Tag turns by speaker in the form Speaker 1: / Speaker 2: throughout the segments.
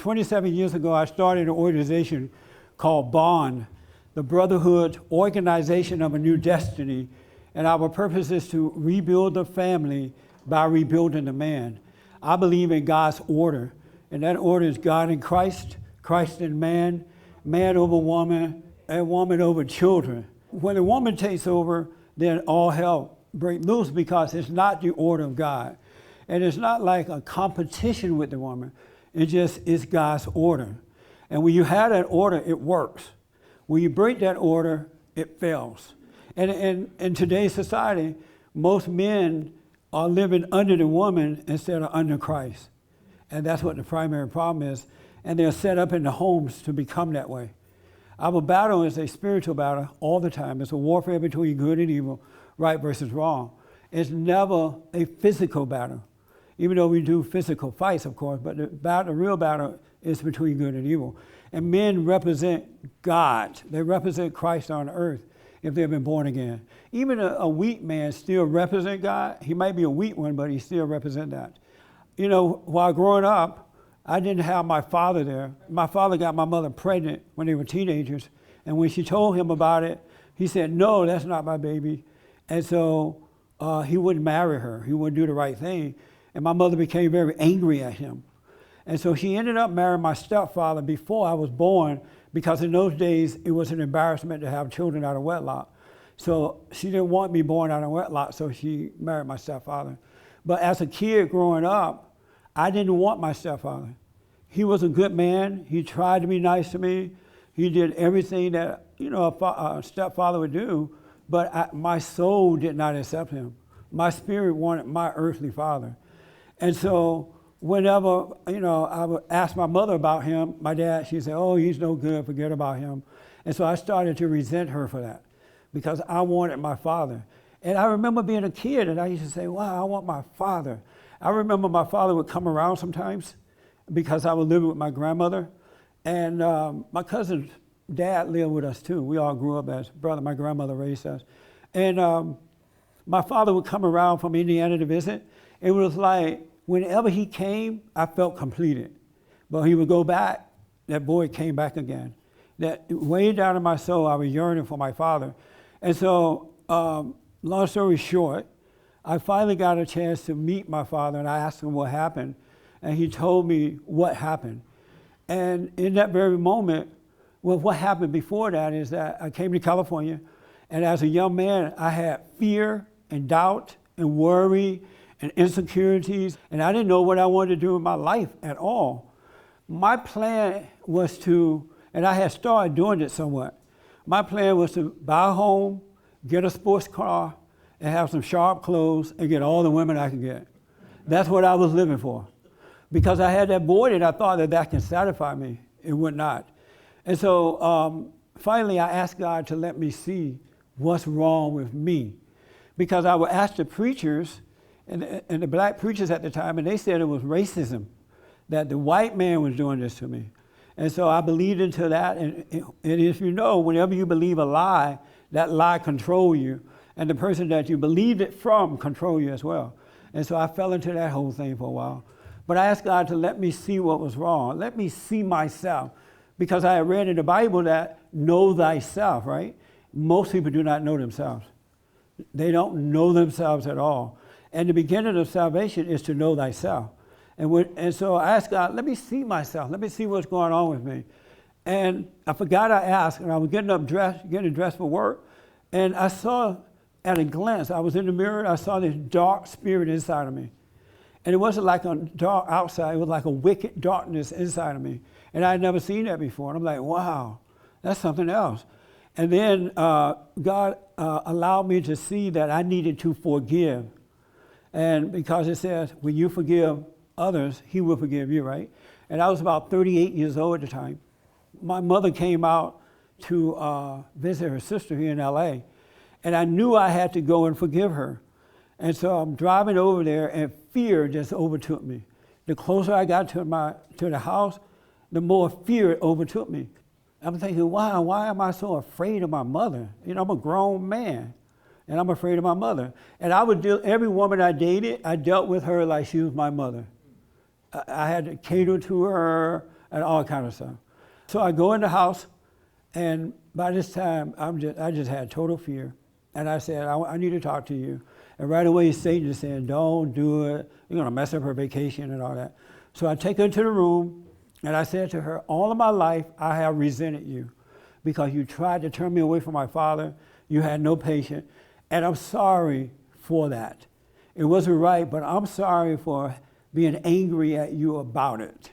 Speaker 1: 27 years ago, I started an organization called Bond, the Brotherhood Organization of a New Destiny. And our purpose is to rebuild the family by rebuilding the man. I believe in God's order, and that order is God in Christ, Christ in man, man over woman, and woman over children. When a woman takes over, then all hell breaks loose because it's not the order of God. And it's not like a competition with the woman. It just is God's order. And when you have that order, it works. When you break that order, it fails. And in today's society, most men are living under the woman instead of under Christ. And that's what the primary problem is. And they're set up in the homes to become that way. Our battle is a spiritual battle all the time. It's a warfare between good and evil, right versus wrong. It's never a physical battle, even though we do physical fights, of course, but the real battle is between good and evil. And men represent God. They represent Christ on earth if they've been born again. Even a weak man still represents God. He might be a weak one, but he still represents that. You know, while growing up, I didn't have my father there. My father got my mother pregnant when they were teenagers. And when she told him about it, he said, no, that's not my baby. And so he wouldn't marry her. He wouldn't do the right thing. And my mother became very angry at him. And so she ended up marrying my stepfather before I was born, because in those days, it was an embarrassment to have children out of wedlock. So she didn't want me born out of wedlock, so she married my stepfather. But as a kid growing up, I didn't want my stepfather. He was a good man. He tried to be nice to me. He did everything that, you know, a stepfather would do, but my soul did not accept him. My spirit wanted my earthly father. And so whenever, you know, I would ask my mother about him, my dad, she'd say, oh, he's no good, forget about him. And so I started to resent her for that because I wanted my father. And I remember being a kid and I used to say, wow, I want my father. I remember my father would come around sometimes because I was living with my grandmother. And my cousin's dad lived with us too. We all grew up as brothers. My grandmother raised us. And my father would come around from Indiana to visit. It was like, whenever he came, I felt completed. But he would go back, that boy came back again. That way down in my soul, I was yearning for my father. And so, long story short, I finally got a chance to meet my father, and I asked him what happened, and he told me what happened. And in that very moment, well, what happened before that is that I came to California, and as a young man, I had fear and doubt and worry and insecurities, and I didn't know what I wanted to do in my life at all. My plan was to, and I had started doing it somewhat, my plan was to buy a home, get a sports car, and have some sharp clothes, and get all the women I could get. That's what I was living for. Because I had that void, and I thought that that can satisfy me. It would not. And so finally, I asked God to let me see what's wrong with me. Because I would ask the preachers, and the black preachers at the time, and they said it was racism, that the white man was doing this to me. And so I believed into that, and if you know, whenever you believe a lie, that lie controls you, and the person that you believed it from control you as well. And so I fell into that whole thing for a while. But I asked God to let me see what was wrong, let me see myself, because I had read in the Bible that know thyself, right? Most people do not know themselves. They don't know themselves at all. And the beginning of salvation is to know thyself. And so I asked God, let me see myself. Let me see what's going on with me. And I forgot I asked, and I was getting dressed for work, and I saw at a glance, I was in the mirror, and I saw this dark spirit inside of me. And it wasn't like a dark outside, it was like a wicked darkness inside of me. And I had never seen that before. And I'm like, wow, that's something else. And then God allowed me to see that I needed to forgive. And because it says, when you forgive others, he will forgive you, right? And I was about 38 years old at the time. My mother came out to visit her sister here in LA. And I knew I had to go and forgive her. And so I'm driving over there, and fear just overtook me. The closer I got to the house, the more fear overtook me. I'm thinking, why am I so afraid of my mother? You know, I'm a grown man, and I'm afraid of my mother. And I would every woman I dated, I dealt with her like she was my mother. I had to cater to her. and all kind of stuff. So I go in the house, and by this time, I just had total fear. And I said, I need to talk to you. And right away, Satan is saying, don't do it. You're going to mess up her vacation and all that. So I take her to the room, and I said to her, all of my life, I have resented you because you tried to turn me away from my father. You had no patience. And I'm sorry for that. It wasn't right, but I'm sorry for being angry at you about it.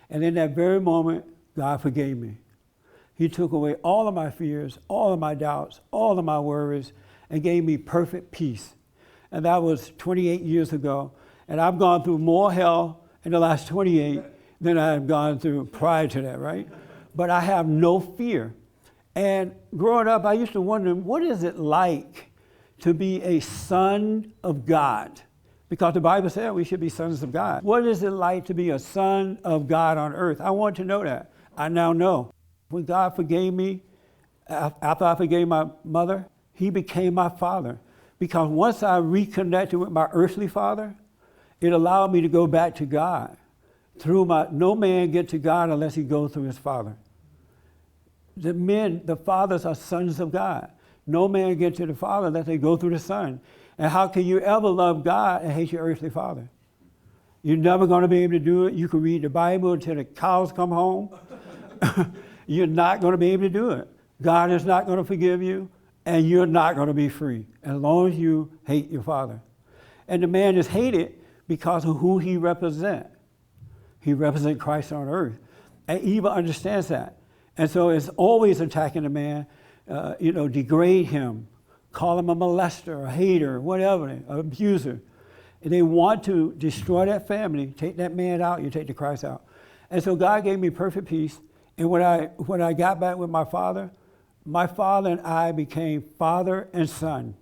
Speaker 1: And in that very moment, God forgave me. He took away all of my fears, all of my doubts, all of my worries, and gave me perfect peace. And that was 28 years ago. And I've gone through more hell in the last 28 than I have gone through prior to that, right? But I have no fear. And growing up, I used to wonder, what is it like to be a son of God? Because the Bible said we should be sons of God. What is it like to be a son of God on earth? I want to know that. I now know. When God forgave me, after I forgave my mother, he became my father. Because once I reconnected with my earthly father, it allowed me to go back to God. No man gets to God unless he goes through his father. The fathers are sons of God. No man gets to the Father unless they go through the Son. And how can you ever love God and hate your earthly father? You're never going to be able to do it. You can read the Bible until the cows come home. You're not going to be able to do it. God is not going to forgive you, and you're not going to be free as long as you hate your father. And the man is hated because of who he represents. He represents Christ on earth. And Eve understands that. And so it's always attacking the man, degrade him, call him a molester, a hater, whatever, an abuser. And they want to destroy that family, take that man out, you take the Christ out. And so God gave me perfect peace. And when I got back with my father and I became father and son.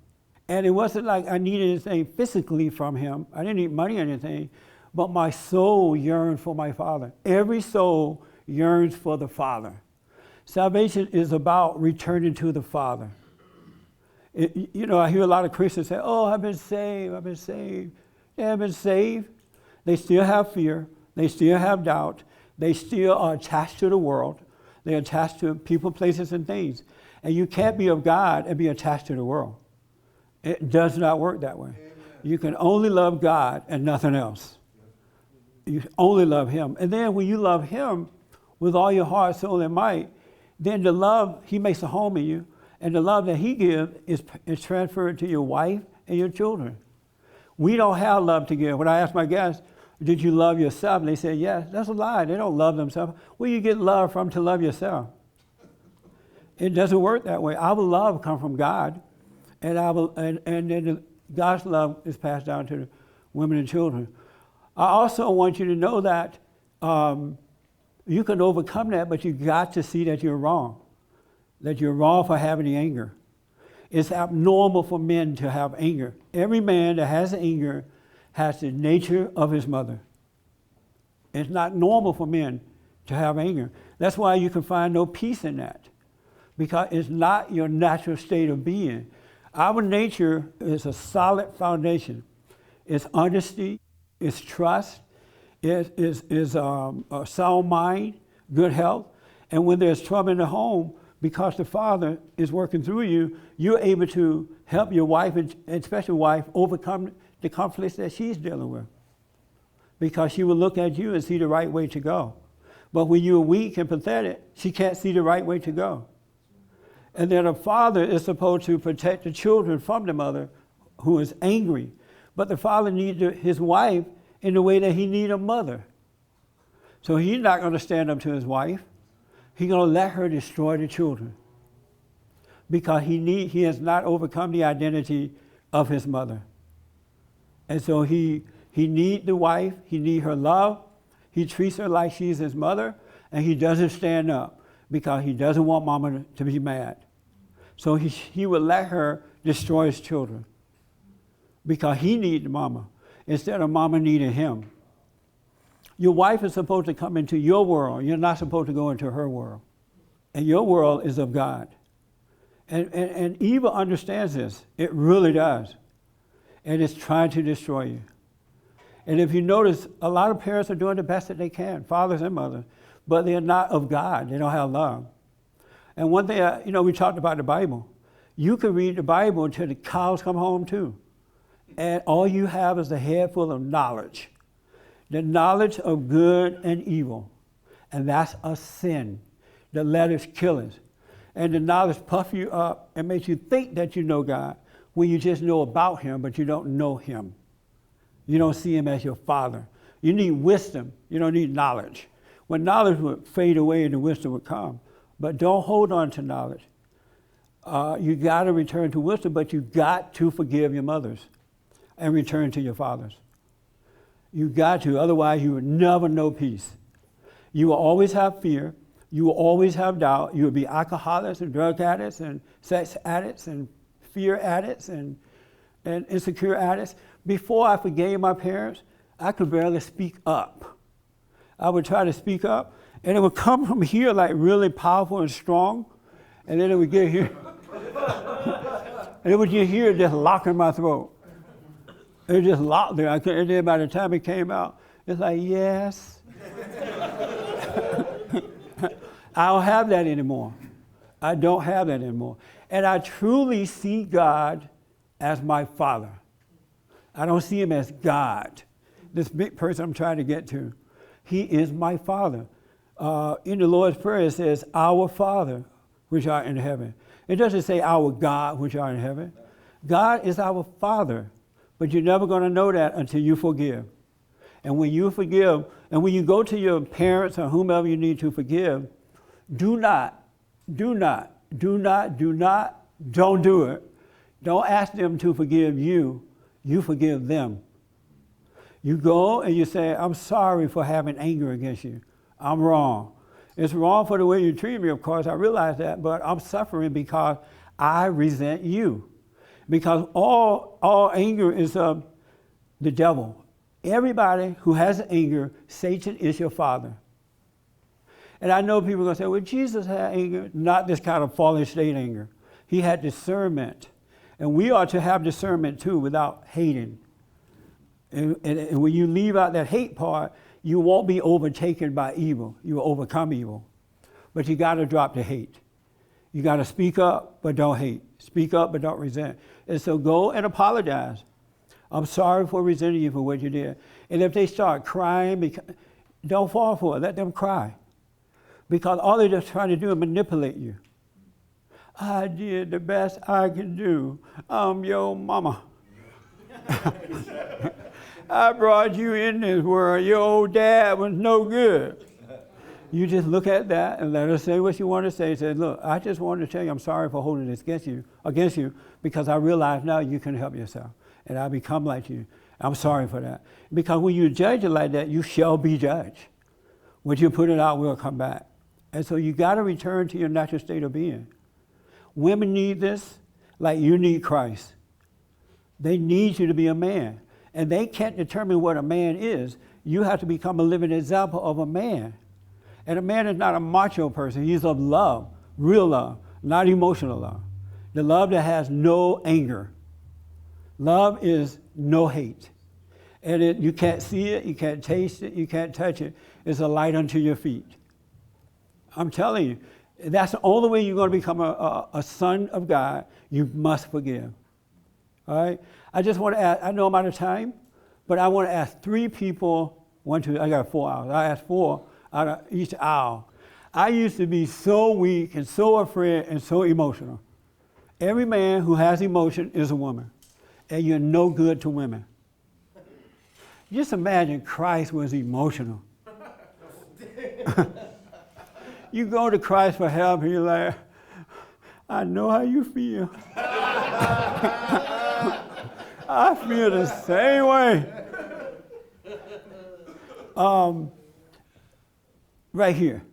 Speaker 1: And it wasn't like I needed anything physically from him. I didn't need money or anything, but my soul yearned for my father. Every soul yearns for the Father. Salvation is about returning to the Father. I hear a lot of Christians say, oh, I've been saved. They haven't been saved. They still have fear. They still have doubt. They still are attached to the world. They're attached to people, places, and things. And you can't be of God and be attached to the world. It does not work that way. Amen. You can only love God and nothing else. You only love him. And then when you love him with all your heart, soul, and might, then the love, he makes a home in you. And the love that he gives is transferred to your wife and your children. We don't have love to give. When I ask my guests, did you love yourself? And they say, yes. That's a lie. They don't love themselves. Where you get love from to love yourself? It doesn't work that way. Our love comes from God. And then God's love is passed down to the women and children. I also want you to know that you can overcome that, but you got to see that you're wrong. That you're wrong for having the anger. It's abnormal for men to have anger. Every man that has anger has the nature of his mother. It's not normal for men to have anger. That's why you can find no peace in that, because it's not your natural state of being. Our nature is a solid foundation. It's honesty, it's trust, it is a sound mind, good health. And when there's trouble in the home, because the Father is working through you, you're able to help your wife, and especially wife, overcome the conflicts that she's dealing with. Because she will look at you and see the right way to go. But when you're weak and pathetic, she can't see the right way to go. And then a father is supposed to protect the children from the mother who is angry. But the father needs his wife in the way that he needs a mother. So he's not going to stand up to his wife. He's going to let her destroy the children. Because he has not overcome the identity of his mother. And so he needs the wife, he needs her love, he treats her like she's his mother, and he doesn't stand up because he doesn't want mama to be mad. So he will let her destroy his children because he needs mama instead of mama needing him. Your wife is supposed to come into your world. You're not supposed to go into her world. And your world is of God. And Eve understands this. It really does. And it's trying to destroy you. And if you notice, a lot of parents are doing the best that they can, fathers and mothers. but they're not of God. They don't have love. And one thing, we talked about the Bible. You can read the Bible until the cows come home too. And all you have is a head full of knowledge. The knowledge of good and evil. And that's a sin. The letters kill us. And the knowledge puffs you up and makes you think that you know God when you just know about him, but you don't know him. You don't see him as your father. You need wisdom. You don't need knowledge. When knowledge would fade away and the wisdom would come. But don't hold on to knowledge. You got to return to wisdom, but you got to forgive your mothers and return to your fathers. You got to, otherwise you will never know peace. You will always have fear. You will always have doubt. You will be alcoholics and drug addicts and sex addicts and fear addicts and insecure addicts. Before I forgave my parents, I could barely speak up. I would try to speak up, and it would come from here like really powerful and strong, and then it would get here. And it would get here just locking my throat. It was just locked there. And then by the time it came out, it's like, yes. I don't have that anymore. I don't have that anymore. And I truly see God as my Father. I don't see him as God, this big person I'm trying to get to. He is my Father. In the Lord's Prayer, it says, our Father, which art in heaven. It doesn't say our God, which art in heaven. God is our Father, but you're never going to know that until you forgive. And when you forgive, and when you go to your parents or whomever you need to forgive, don't do it. Don't ask them to forgive you. You forgive them. You go and you say, I'm sorry for having anger against you. I'm wrong. It's wrong for the way you treat me, of course, I realize that, but I'm suffering because I resent you. Because all anger is of the devil. Everybody who has anger, Satan is your father. And I know people are going to say, well, Jesus had anger, not this kind of fallen state anger. He had discernment. And we are to have discernment too without hating. And when you leave out that hate part, you won't be overtaken by evil. You will overcome evil. But you got to drop the hate. You got to speak up, but don't hate. Speak up, but don't resent. And so go and apologize. I'm sorry for resenting you for what you did. And if they start crying, don't fall for it. Let them cry. Because all they're just trying to do is manipulate you. I did the best I can do. I'm your mama. I brought you in this world. Your old dad was no good. You just look at that and let her say what you want to say. Say, look, I just wanted to tell you I'm sorry for holding this against you because I realize now you can help yourself. And I become like you. I'm sorry for that. Because when you judge it like that, you shall be judged. What you put it out will come back. And so you got to return to your natural state of being. Women need this like you need Christ. They need you to be a man. And they can't determine what a man is. You have to become a living example of a man. And a man is not a macho person. He's of love, real love, not emotional love. The love that has no anger. Love is no hate. And you can't see it, you can't taste it, you can't touch it. It's a light unto your feet. I'm telling you, that's the only way you're going to become a son of God. You must forgive. All right? I just want to ask, I know I'm out of time, but I want to ask 3 people, I got 4 hours. I asked 4 out of each hour. I used to be so weak and so afraid and so emotional. Every man who has emotion is a woman, and you're no good to women. Just imagine Christ was emotional. You go to Christ for help, and you're like, I know how you feel. I feel the same way. Right here.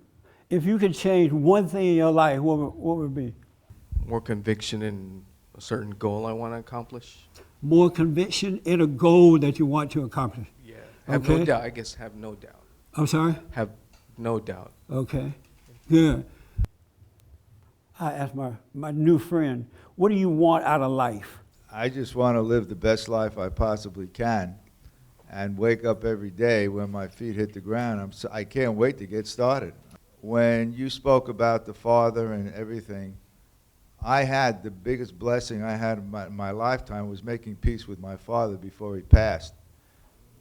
Speaker 1: If you could change one thing in your life, what would it be?
Speaker 2: More conviction in a certain goal I want to accomplish.
Speaker 1: More conviction in a goal that you want to accomplish.
Speaker 2: Yeah. Have no doubt. I guess have no doubt.
Speaker 1: I'm sorry?
Speaker 2: Have no doubt.
Speaker 1: Okay. Good. I asked my new friend, what do you want out of life?
Speaker 3: I just want to live the best life I possibly can and wake up every day when my feet hit the ground. I can't wait to get started. when you spoke about the Father and everything, I had the biggest blessing I had in my lifetime was making peace with my father before he passed.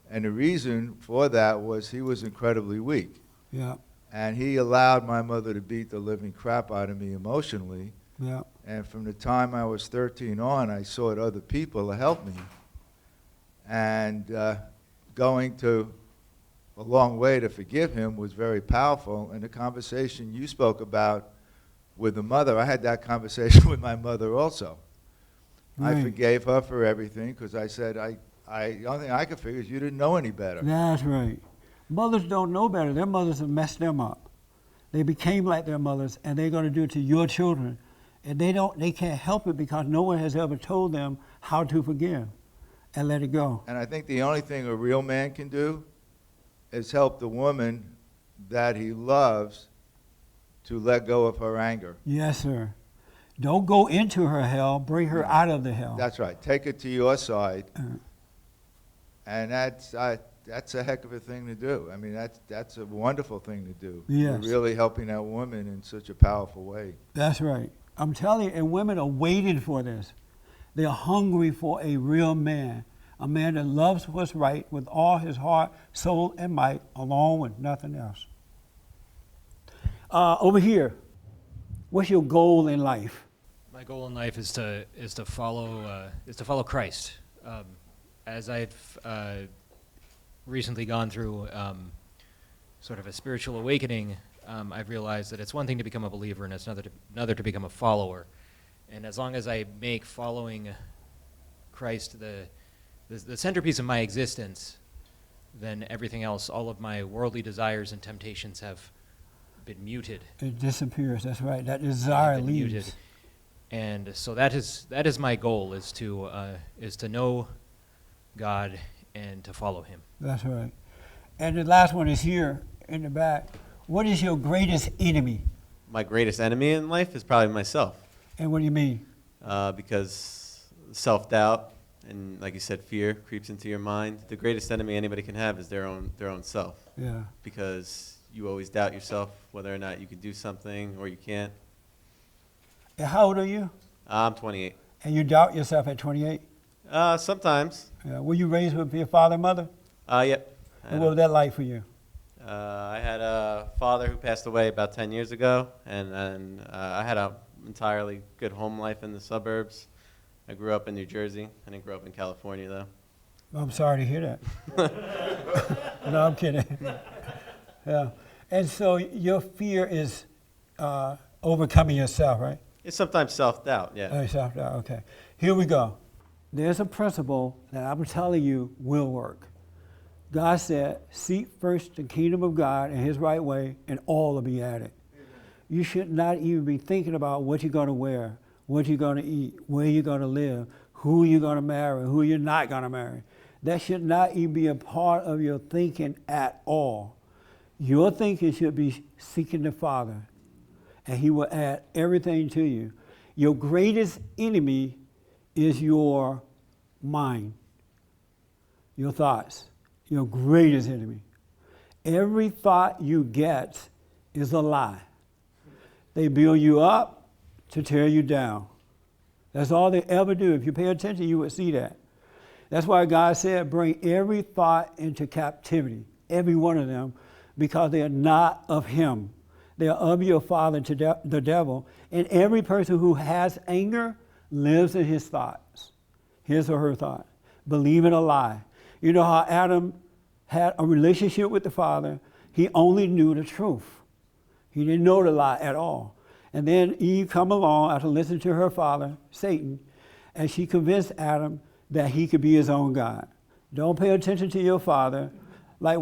Speaker 3: And the reason for that was he was incredibly weak.
Speaker 1: Yeah.
Speaker 3: And he allowed my mother to beat the living crap out of me emotionally.
Speaker 1: Yeah.
Speaker 3: And from the time I was 13 on, I sought other people to help me. And going to a long way to forgive him was very powerful. And the conversation you spoke about with the mother, I had that conversation with my mother also.
Speaker 1: Right.
Speaker 3: I forgave her for everything because I said, the only thing I could figure is you didn't know any better.
Speaker 1: That's right. Mothers don't know better. Their mothers have messed them up. They became like their mothers, and they're going to do it to your children. And they can't help it because no one has ever told them how to forgive and let it go.
Speaker 3: And I think the only thing a real man can do is help the woman that he loves to let go of her anger.
Speaker 1: Yes, sir. Don't go into her hell. Bring her out of the hell.
Speaker 3: That's right. Take it to your side.
Speaker 1: Uh,
Speaker 3: And that's a heck of a thing to do. I mean, that's a wonderful thing to do.
Speaker 1: Yes.
Speaker 3: You're really helping that woman in such a powerful way.
Speaker 1: That's right. I'm telling you, and women are waiting for this. They're hungry for a real man, a man that loves what's right with all his heart, soul, and might, along with nothing else. Over here, what's your goal in life?
Speaker 4: My goal in life is to follow Christ. As I've recently gone through sort of a spiritual awakening, I've realized that it's one thing to become a believer and it's another to become a follower. And as long as I make following Christ the centerpiece of my existence, then everything else, all of my worldly desires and temptations have been muted.
Speaker 1: It disappears. That's right. That desire
Speaker 4: Been
Speaker 1: leaves.
Speaker 4: muted. And so that is my goal, is to know God and to follow him.
Speaker 1: That's right. And the last one is here in the back. What is your greatest enemy?
Speaker 5: My greatest enemy in life is probably myself,
Speaker 1: And what do you mean?
Speaker 5: because self-doubt and, like you said, fear creeps into your mind. The greatest enemy anybody can have is their own self,
Speaker 1: Yeah.
Speaker 5: because you always doubt yourself whether or not you can do something or you can't.
Speaker 1: And how old are you?
Speaker 5: I'm 28.
Speaker 1: And you doubt yourself at 28?
Speaker 5: Sometimes.
Speaker 1: Were you raised with your father and mother?
Speaker 5: Yep.
Speaker 1: And what was that like for you?
Speaker 5: I had a father who passed away about 10 years ago, and then I had an entirely good home life in the suburbs. I grew up in New Jersey. I didn't grow up in California, though.
Speaker 1: I'm sorry to hear that. No, I'm kidding. Yeah. And so your fear is overcoming yourself, right?
Speaker 5: It's sometimes self-doubt, yeah.
Speaker 1: Self-doubt, okay. Here we go. There's a principle that I'm telling you will work. God said, seek first the kingdom of God and his right way, and all will be added. You should not even be thinking about what you're going to wear, what you're going to eat, where you're going to live, who you're going to marry, who you're not going to marry. That should not even be a part of your thinking at all. Your thinking should be seeking the Father, and he will add everything to you. Your greatest enemy is your mind, your thoughts. Your greatest enemy. Every thought you get is a lie. They build you up to tear you down. That's all they ever do. If you pay attention, you would see that. That's why God said, bring every thought into captivity, every one of them, because they are not of him. They are of your father, the devil. And every person who has anger lives in his thoughts, his or her thought, believing a lie. You know how Adam had a relationship with the Father? He only knew the truth. He didn't know the lie at all. And then Eve come along after listening to her father, Satan, and she convinced Adam that he could be his own God. Don't pay attention to your father, like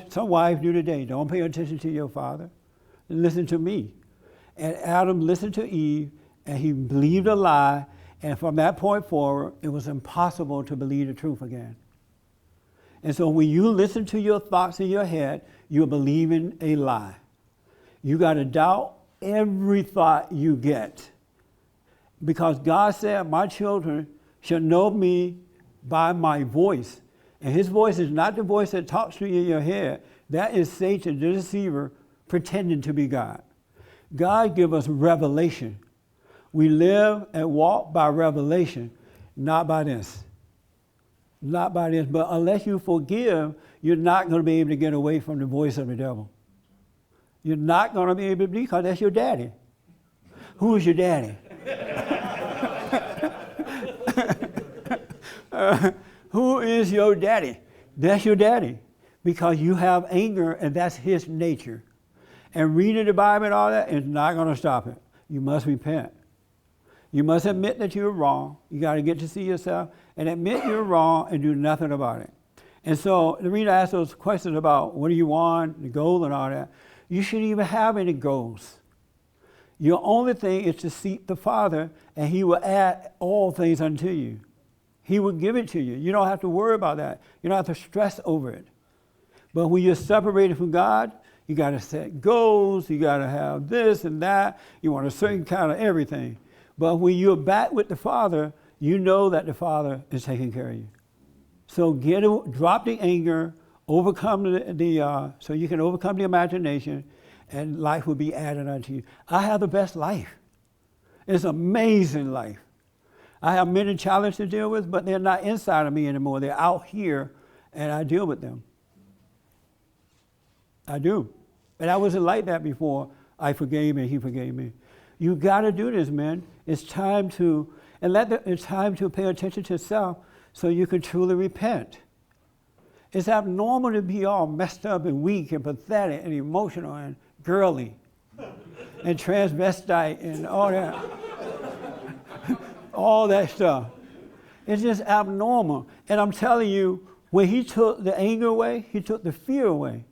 Speaker 1: some wives do today. Don't pay attention to your father. Listen to me. And Adam listened to Eve, and he believed a lie, and from that point forward, it was impossible to believe the truth again. And so when you listen to your thoughts in your head, you're believing a lie. You got to doubt every thought you get. Because God said, my children shall know me by my voice. And his voice is not the voice that talks to you in your head. That is Satan, the deceiver, pretending to be God. God give us revelation. We live and walk by revelation, not by this. Not by this. But unless you forgive, you're not going to be able to get away from the voice of the devil. You're not going to be able to, because that's your daddy. Who is your daddy? Who is your daddy? That's your daddy. Because you have anger, and that's his nature. And reading the Bible and all that is not going to stop it. You must repent. You must admit that you're wrong. You got to get to see yourself and admit you're wrong and do nothing about it. And so the reason I ask those questions about what do you want, the goal and all that, you shouldn't even have any goals. Your only thing is to seek the Father, and he will add all things unto you. He will give it to you. You don't have to worry about that. You don't have to stress over it. But when you're separated from God, you got to set goals. You got to have this and that. You want a certain kind of everything. But when you're back with the Father, you know that the Father is taking care of you. So drop the anger, overcome so you can overcome the imagination, and life will be added unto you. I have the best life. It's an amazing life. I have many challenges to deal with, but they're not inside of me anymore. They're out here, and I deal with them. I do. And I wasn't like that before. I forgave and he forgave me. You got to do this, man. It's time to pay attention to self so you can truly repent. It's abnormal to be all messed up and weak and pathetic and emotional and girly and transvestite and all that. All that stuff. It's just abnormal. And I'm telling you, when he took the anger away, he took the fear away.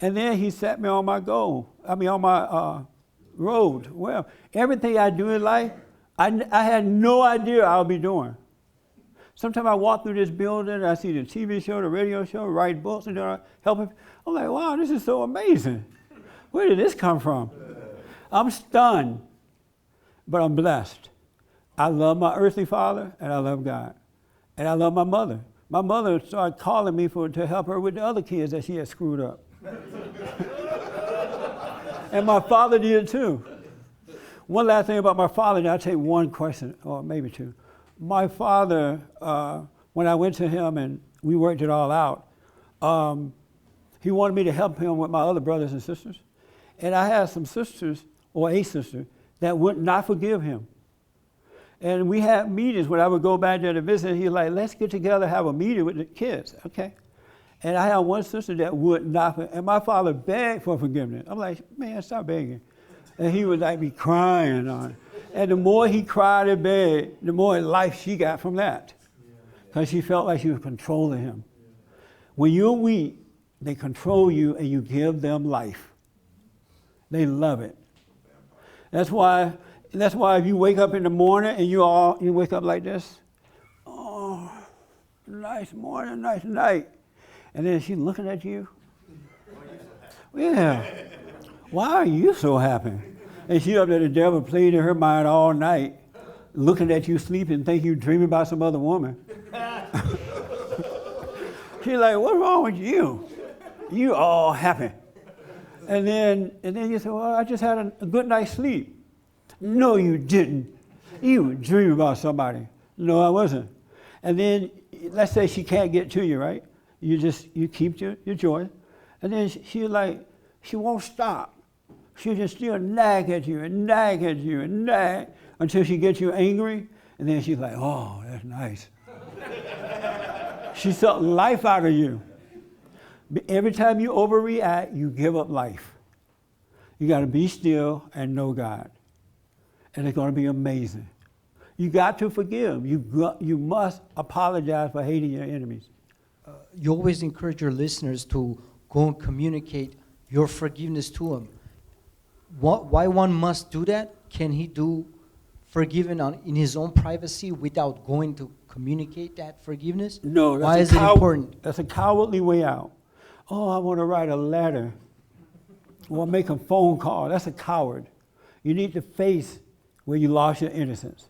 Speaker 1: And then he set me on my on my road. Well, everything I do in life, I had no idea I would be doing. Sometimes I walk through this building, I see the TV show, the radio show, write books, and helping. I'm like, wow, this is so amazing. Where did this come from? I'm stunned, but I'm blessed. I love my earthly father, and I love God. And I love my mother. My mother started calling me to help her with the other kids that she had screwed up. And my father did too. One last thing about my father, and I'll take one question, or maybe two. My father, when I went to him and we worked it all out, he wanted me to help him with my other brothers and sisters. And I had some sisters, or a sister, that would not forgive him. And we had meetings when I would go back there to visit. He was like, let's get together, have a meeting with the kids. Okay. And I had one sister that would not, and my father begged for forgiveness. I'm like, man, stop begging. And he would like be crying on it. And the more he cried and begged, the more life she got from that. Because she felt like she was controlling him. When you're weak, they control you and you give them life. They love it. That's why if you wake up in the morning and you wake up like this, oh, nice morning, nice night. And then she's looking at you. Yeah. Why are you so happy? And she up there, the devil played in her mind all night, looking at you sleeping, think you dreaming about some other woman. She's like, what's wrong with you? You all happy. And then you say, well, I just had a good night's sleep. No, you didn't. You were dreaming about somebody. No, I wasn't. And then let's say she can't get to you, right? You keep your joy. And then she won't stop. She'll just still nag at you and nag at you and nag until she gets you angry. And then she's like, oh, that's nice. She sucked life out of you. Every time you overreact, you give up life. You got to be still and know God. And it's going to be amazing. You got to forgive. You must apologize for hating your enemies.
Speaker 6: You always encourage your listeners to go and communicate your forgiveness to them. Why one must do that? Can he do forgiving in his own privacy without going to communicate that forgiveness?
Speaker 1: No.
Speaker 6: Why is it important?
Speaker 1: That's a cowardly way out. Oh, I want to write a letter or make a phone call. That's a coward. You need to face where you lost your innocence.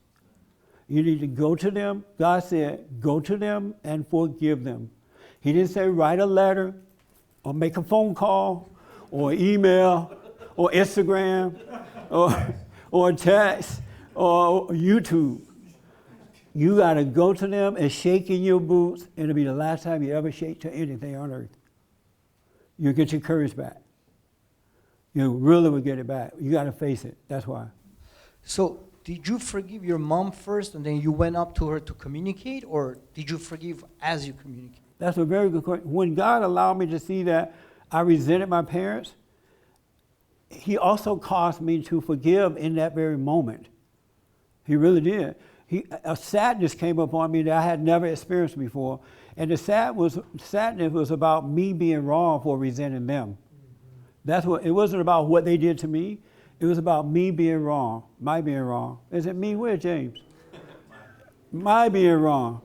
Speaker 1: You need to go to them. God said, go to them and forgive them. He didn't say write a letter or make a phone call or email or Instagram or text or YouTube. You got to go to them and shake in your boots, and it'll be the last time you ever shake to anything on earth. You'll get your courage back. You really will get it back. You got to face it. That's why.
Speaker 6: So, did you forgive your mom first and then you went up to her to communicate, or did you forgive as you communicate?
Speaker 1: That's a very good question. When God allowed me to see that I resented my parents, He also caused me to forgive in that very moment. He really did. A sadness came upon me that I had never experienced before. And the sadness was about me being wrong for resenting them. That's what, it wasn't about what they did to me. It was about me being wrong, my being wrong. Is it me? Where's James? My being wrong.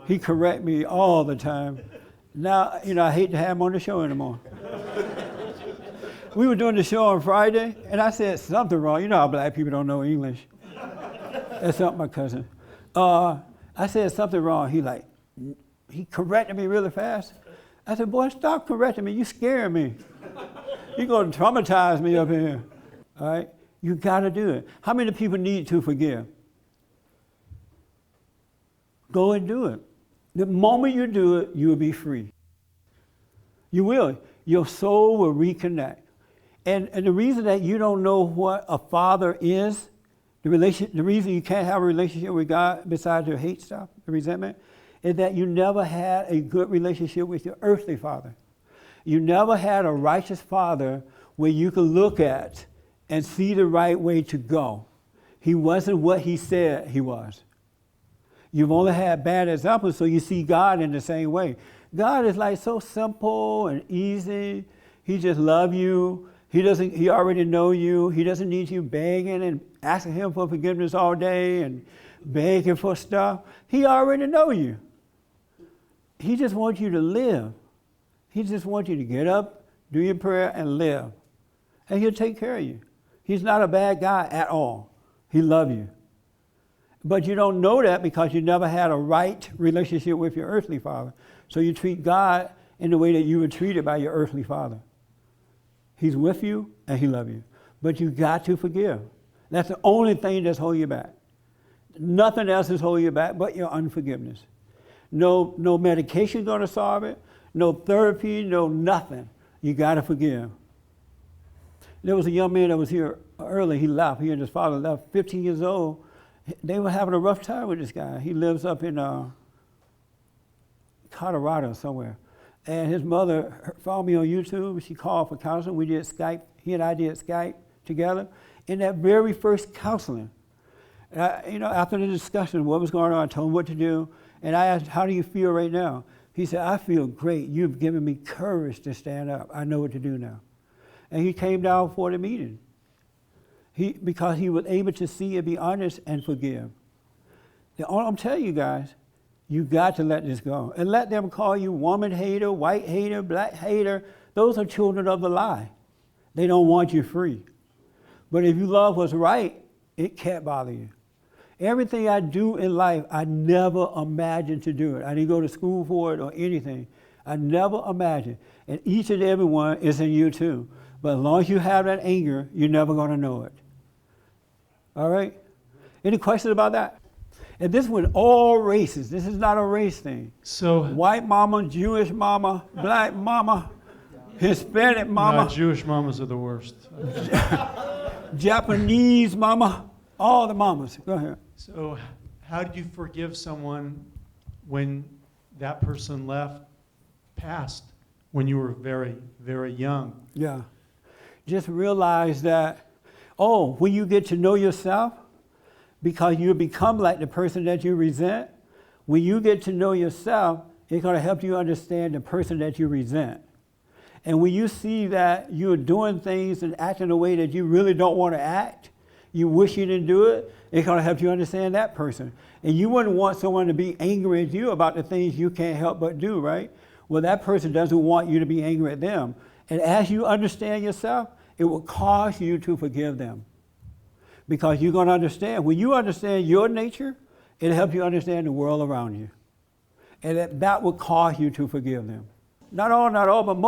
Speaker 1: He correct me all the time. Now, I hate to have him on the show anymore. We were doing the show on Friday, and I said something wrong. You know how black people don't know English. That's not my cousin. I said something wrong. He corrected me really fast. I said, boy, stop correcting me. You scaring me. You're going to traumatize me up here. All right? You got to do it. How many people need to forgive? Go and do it. The moment you do it, you'll be free. You will. Your soul will reconnect. And the reason that you don't know what a father is, the reason you can't have a relationship with God besides your hate stuff, the resentment, is that you never had a good relationship with your earthly father. You never had a righteous father where you could look at and see the right way to go. He wasn't what he said he was. You've only had bad examples, so you see God in the same way. God is like so simple and easy. He just loves you. He already knows you. He doesn't need you begging and asking him for forgiveness all day and begging for stuff. He already knows you. He just wants you to live. He just wants you to get up, do your prayer, and live. And he'll take care of you. He's not a bad guy at all. He loves you. But you don't know that because you never had a right relationship with your earthly father. So you treat God in the way that you were treated by your earthly father. He's with you and he loves you. But you got to forgive. That's the only thing that's holding you back. Nothing else is holding you back but your unforgiveness. No medication going to solve it. No therapy, no nothing. You got to forgive. There was a young man that was here early. He left. He and his father left, 15 years old. They were having a rough time with this guy. He lives up in Colorado somewhere. And his mother found me on YouTube. She called for counseling. We did Skype. He and I did Skype together. In that very first counseling, after the discussion of what was going on, I told him what to do. And I asked, how do you feel right now? He said, I feel great. You've given me courage to stand up. I know what to do now. And he came down for the meeting. Because he was able to see and be honest and forgive. I'm telling you guys, you got to let this go. And let them call you woman hater, white hater, black hater. Those are children of the lie. They don't want you free. But if you love what's right, it can't bother you. Everything I do in life, I never imagined to do it. I didn't go to school for it or anything. I never imagined. And each and every one is in you too. But as long as you have that anger, you're never going to know it. All right? Any questions about that? And this with all races. This is not a race thing.
Speaker 7: So
Speaker 1: white mama, Jewish mama, black mama, Hispanic mama.
Speaker 7: No, Jewish mamas are the worst.
Speaker 1: Japanese mama, all the mamas. Go ahead.
Speaker 7: So how did you forgive someone when that person passed, when you were very, very young?
Speaker 1: Yeah. Just realize that, when you get to know yourself, because you become like the person that you resent, when you get to know yourself, it's going to help you understand the person that you resent. And when you see that you're doing things and acting in a way that you really don't want to act, you wish you didn't do it, it's going to help you understand that person. And you wouldn't want someone to be angry at you about the things you can't help but do, right? Well, that person doesn't want you to be angry at them. And as you understand yourself, it will cause you to forgive them. Because you're going to understand. When you understand your nature, it'll help you understand the world around you. And that will cause you to forgive them. Not all, but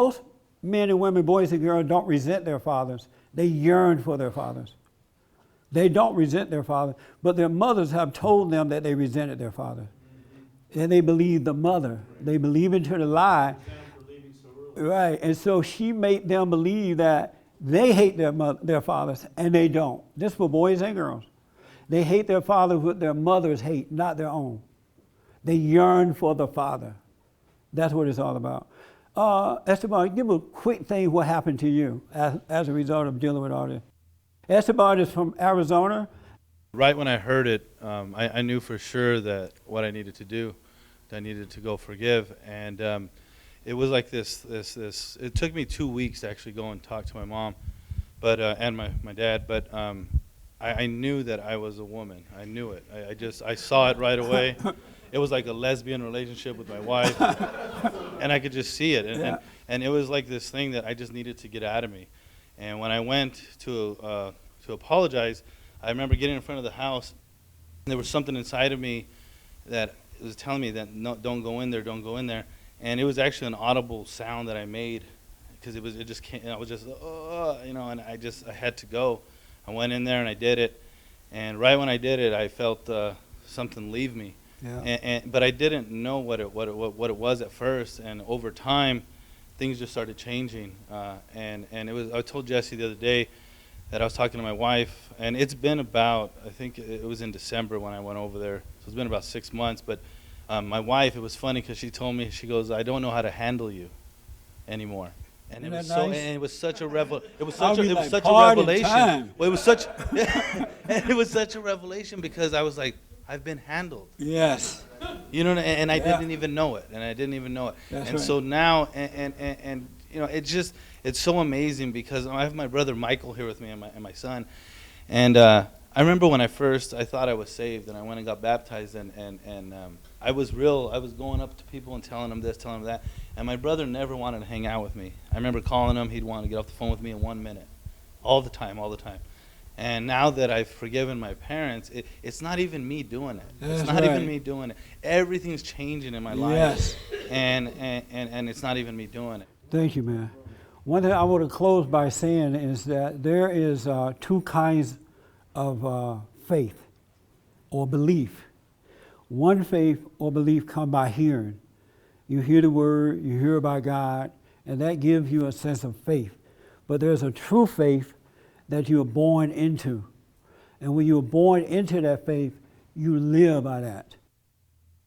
Speaker 1: men and women, boys and girls, don't resent their fathers. They yearn for their fathers. They don't resent their fathers, but their mothers have told them that they resented their father. And they believe the mother. They believe into the lie. Right, and so she made them believe that they hate their fathers, and they don't. This for boys and girls. They hate their fathers with their mothers hate, not their own. They yearn for the father. That's what it's all about. Esteban, give a quick thing what happened to you as a result of dealing with all this. Esteban is from Arizona.
Speaker 8: Right when I heard it, I knew for sure that what I needed to do, that I needed to go forgive. And it was like this, it took me 2 weeks to actually go and talk to my mom and my dad, but I knew that I was a woman. I knew it. I saw it right away. It was like a lesbian relationship with my wife, and I could just see it. And it was like this thing that I just needed to get out of me. And when I went to apologize, I remember getting in front of the house, and there was something inside of me that was telling me that no, don't go in there, don't go in there. And it was actually an audible sound that I made, because it just came. I was just and I had to go. I went in there and I did it, and right when I did it, I felt something leave me. Yeah. But I didn't know what it was at first, and over time, things just started changing. And it was. I told Jesse the other day that I was talking to my wife, and it's been about, I think it was in December when I went over there, so it's been about 6 months. But my wife, it was funny because she told me, she goes, I don't know how to handle you anymore. And it was such a revelation. Well, it was such it was such a revelation, because I was like, I've been handled.
Speaker 1: Yes.
Speaker 8: You know, and I didn't even know it.
Speaker 1: That's
Speaker 8: and
Speaker 1: right.
Speaker 8: so now, and you know, it's so amazing, because I have my brother Michael here with me, and my son. And I remember when I thought I was saved, and I went and got baptized, and I was going up to people and telling them this, telling them that. And my brother never wanted to hang out with me. I remember calling him, he'd want to get off the phone with me in 1 minute. All the time. And now that I've forgiven my parents, it's not even me doing it.
Speaker 1: That's
Speaker 8: it's not
Speaker 1: right.
Speaker 8: even me doing it. Everything's changing in my life.
Speaker 1: Yes.
Speaker 8: And it's not even me doing it.
Speaker 1: Thank you, man. One thing I want to close by saying is that there is 2 kinds of faith or belief. One faith or belief come by hearing. You hear the word, you hear about God, and that gives you a sense of faith. But there's a true faith that you are born into. And when you're born into that faith, you live by that.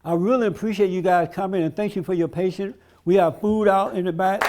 Speaker 1: I really appreciate you guys coming, and thank you for your patience. We have food out in the back.